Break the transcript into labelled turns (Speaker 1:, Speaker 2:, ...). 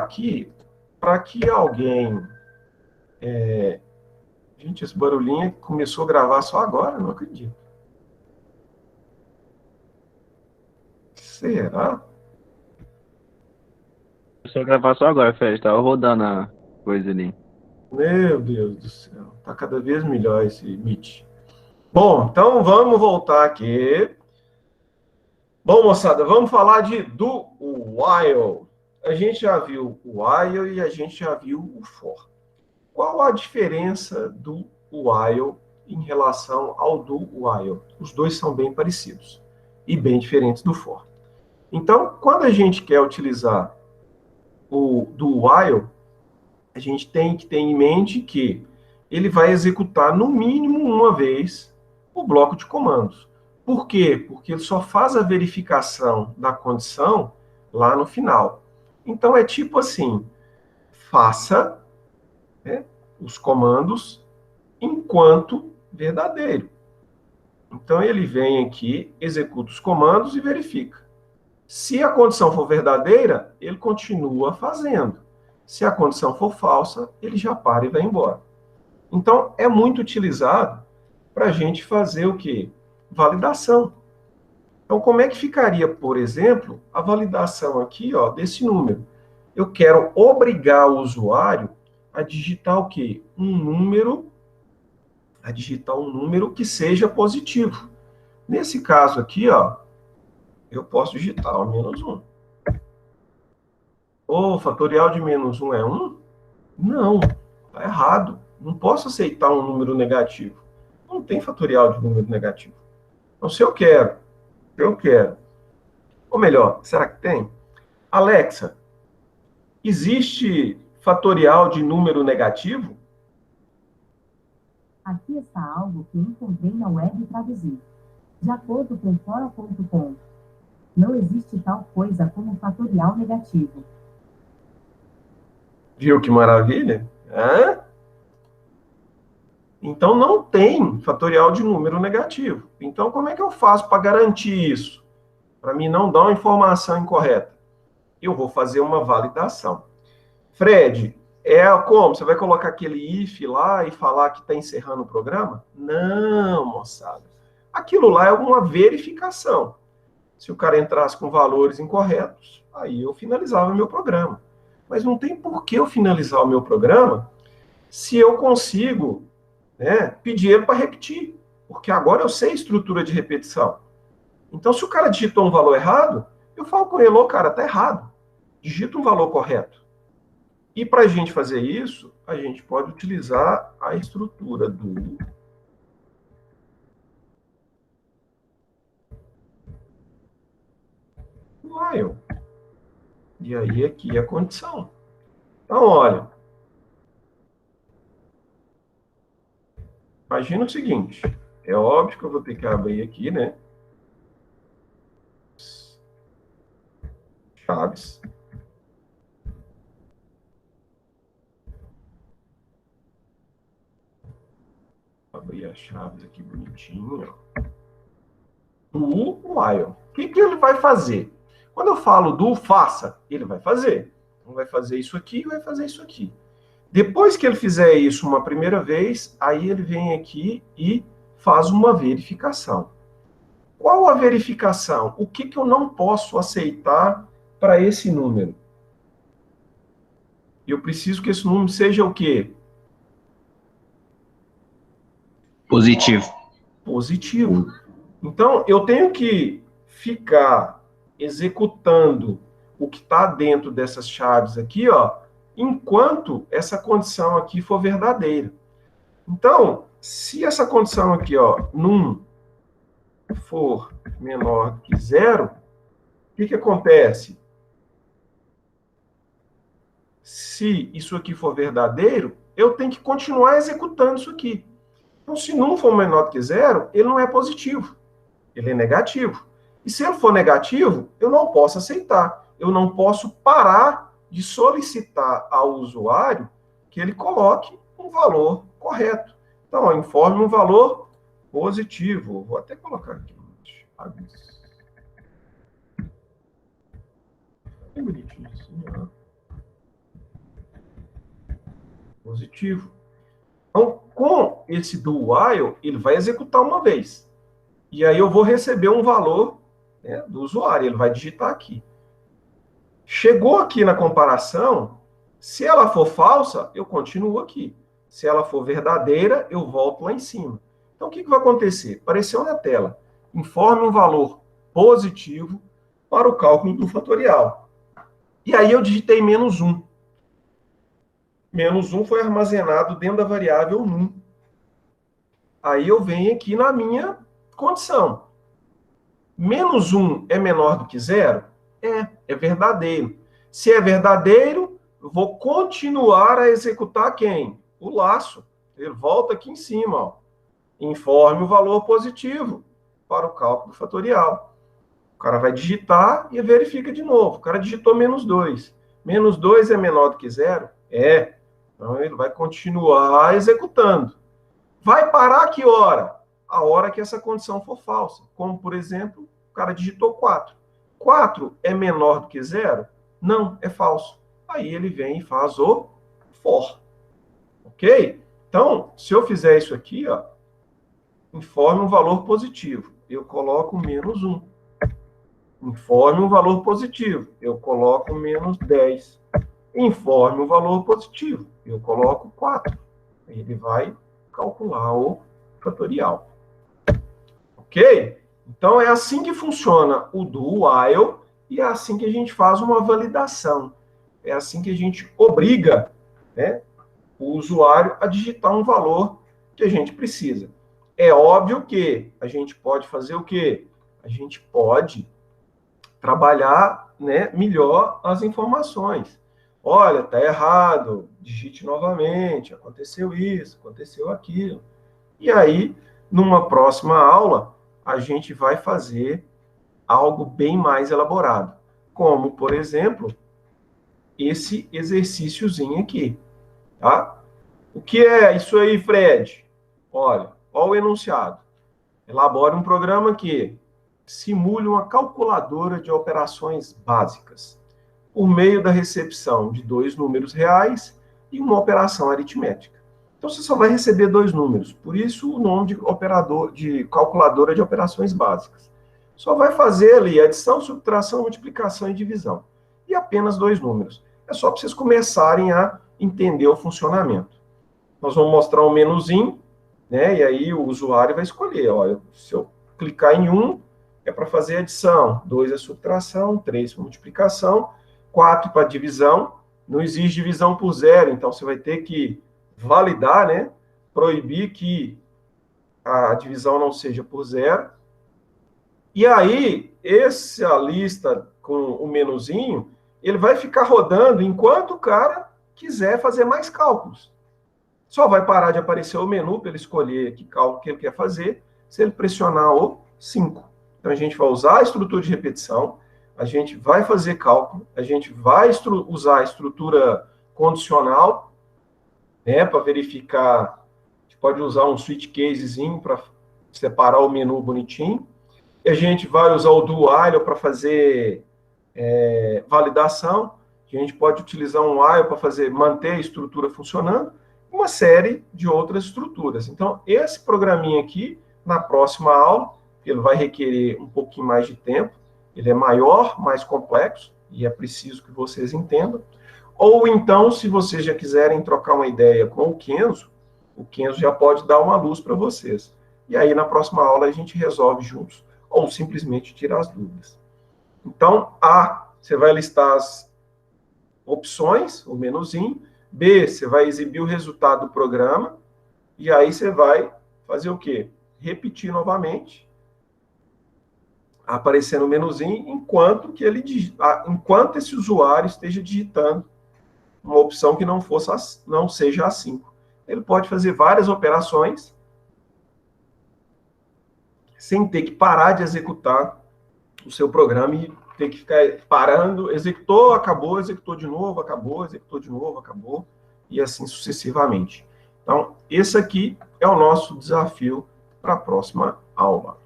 Speaker 1: aqui para que alguém... Gente, esse barulhinho começou a gravar só agora, não acredito. Será?
Speaker 2: Começou a gravar só agora, Fred. Tava rodando a coisa ali.
Speaker 1: Meu Deus do céu, tá cada vez melhor esse Meet. Bom, então vamos voltar aqui. Bom, moçada, vamos falar do while. A gente já viu o while e a gente já viu o for. Qual a diferença do while em relação ao do while? Os dois são bem parecidos e bem diferentes do for. Então, quando a gente quer utilizar o do while, a gente tem que ter em mente que ele vai executar no mínimo uma vez o bloco de comandos. Por quê? Porque ele só faz a verificação da condição lá no final. Então é tipo assim, faça, né, os comandos enquanto verdadeiro. Então ele vem aqui, executa os comandos e verifica. Se a condição for verdadeira, ele continua fazendo. Se a condição for falsa, ele já para e vai embora. Então, é muito utilizado para a gente fazer o quê? Validação. Então, como é que ficaria, por exemplo, a validação aqui, ó, desse número? Eu quero obrigar o usuário a digitar o quê? A digitar um número que seja positivo. Nesse caso aqui, ó, eu posso digitar o -1. O fatorial de -1 é 1? Não, está errado. Não posso aceitar um número negativo. Não tem fatorial de número negativo. Então, se eu quero. Ou melhor, será que tem? Alexa, existe fatorial de número negativo?
Speaker 3: Aqui está algo que encontrei na web traduzir. De acordo com Fora.com, não existe tal coisa como fatorial negativo.
Speaker 1: Viu que maravilha? Hã? Então, não tem fatorial de número negativo. Então, como é que eu faço para garantir isso? Para mim não dar uma informação incorreta. Eu vou fazer uma validação. Fred, é como? Você vai colocar aquele if lá e falar que está encerrando o programa? Não, moçada. Aquilo lá é uma verificação. Se o cara entrasse com valores incorretos, aí eu finalizava o meu programa. Mas não tem por que eu finalizar o meu programa se eu consigo, né, pedir ele para repetir. Porque agora eu sei a estrutura de repetição. Então, se o cara digitou um valor errado, eu falo com ele, ô, cara, tá errado. Digita um valor correto. E para a gente fazer isso, a gente pode utilizar a estrutura do while. E aí aqui é a condição. Então, olha, imagina o seguinte, é óbvio que eu vou ter que abrir aqui, né? Chaves. Abrir as chaves aqui bonitinho, ó. Do while. O que ele vai fazer? Quando eu falo do faça, ele vai fazer. Então, vai fazer isso aqui e vai fazer isso aqui. Depois que ele fizer isso uma primeira vez, aí ele vem aqui e faz uma verificação. Qual a verificação? O que eu não posso aceitar para esse número? Eu preciso que esse número seja o quê?
Speaker 2: Positivo.
Speaker 1: Positivo. Então, eu tenho que ficar executando o que está dentro dessas chaves aqui, ó, enquanto essa condição aqui for verdadeira. Então, se essa condição aqui, ó, num for menor que zero, o que acontece? Se isso aqui for verdadeiro, eu tenho que continuar executando isso aqui. Então, se num for menor que zero, ele não é positivo, ele é negativo. E se ele for negativo, eu não posso aceitar. Eu não posso parar de solicitar ao usuário que ele coloque um valor correto. Então, ó, informe um valor positivo. Vou até colocar aqui. Bem bonitinho assim, ó. positivo. Então, com esse do while, ele vai executar uma vez. E aí eu vou receber um valor, né, do usuário, ele vai digitar aqui. Chegou aqui na comparação, se ela for falsa, eu continuo aqui. Se ela for verdadeira, eu volto lá em cima. Então, o que vai acontecer? Apareceu na tela. Informe um valor positivo para o cálculo do fatorial. E aí eu digitei menos 1. Menos 1 foi armazenado dentro da variável num. Aí eu venho aqui na minha condição. Menos 1 é menor do que 0? É verdadeiro. Se é verdadeiro, eu vou continuar a executar quem? O laço. Ele volta aqui em cima, ó. Informe o valor positivo para o cálculo fatorial. O cara vai digitar e verifica de novo. O cara digitou menos 2. Menos 2 é menor do que 0? É. Então, ele vai continuar executando. Vai parar que hora? A hora que essa condição for falsa. Como, por exemplo, o cara digitou 4. 4 é menor do que 0? Não, é falso. Aí ele vem e faz o for. Ok? Então, se eu fizer isso aqui, ó, informe um valor positivo. Eu coloco menos 1. Informe um valor positivo. Eu coloco menos 10. Informe um valor positivo. Eu coloco 4. Ele vai calcular o fatorial. Ok? Então, é assim que funciona o do while e é assim que a gente faz uma validação. É assim que a gente obriga, né, o usuário a digitar um valor que a gente precisa. É óbvio que a gente pode fazer o quê? A gente pode trabalhar, né, melhor as informações. Olha, está errado, digite novamente, aconteceu isso, aconteceu aquilo. E aí, numa próxima aula, a gente vai fazer algo bem mais elaborado. Como, por exemplo, esse exercíciozinho aqui. Tá? O que é isso aí, Fred? Olha o enunciado. Elabore um programa que simule uma calculadora de operações básicas, por meio da recepção de 2 números reais e uma operação aritmética. Então, você só vai receber 2 números, por isso o nome de operador, de calculadora de operações básicas. Só vai fazer ali adição, subtração, multiplicação e divisão. E apenas 2 números. É só para vocês começarem a entender o funcionamento. Nós vamos mostrar um menuzinho, né? E aí o usuário vai escolher. Ó, se eu clicar em 1, é para fazer adição, 2 é subtração, 3 é multiplicação, 4 para divisão. Não existe divisão por 0, então você vai ter que validar, né? Proibir que a divisão não seja por 0. E aí, essa lista com o menuzinho, ele vai ficar rodando enquanto o cara quiser fazer mais cálculos. Só vai parar de aparecer o menu para ele escolher que cálculo que ele quer fazer, se ele pressionar o 5. Então, a gente vai usar a estrutura de repetição, a gente vai fazer cálculo, a gente vai usar a estrutura condicional, né, para verificar. A gente pode usar um switch casezinho para separar o menu bonitinho. E a gente vai usar o do while para fazer validação. A gente pode utilizar um while para manter a estrutura funcionando. Uma série de outras estruturas. Então, esse programinha aqui, na próxima aula, ele vai requerer um pouquinho mais de tempo. Ele é maior, mais complexo, e é preciso que vocês entendam. Ou então, se vocês já quiserem trocar uma ideia com o Kenzo já pode dar uma luz para vocês. E aí, na próxima aula, a gente resolve juntos, ou simplesmente tira as dúvidas. Então, A, você vai listar as opções, o menuzinho. B, você vai exibir o resultado do programa. E aí você vai fazer o quê? Repetir novamente, aparecendo o menuzinho, enquanto esse usuário esteja digitando uma opção que não seja a 5. Ele pode fazer várias operações sem ter que parar de executar o seu programa e ter que ficar parando, executou, acabou, executou de novo, acabou, executou de novo, acabou, e assim sucessivamente. Então, esse aqui é o nosso desafio para a próxima aula.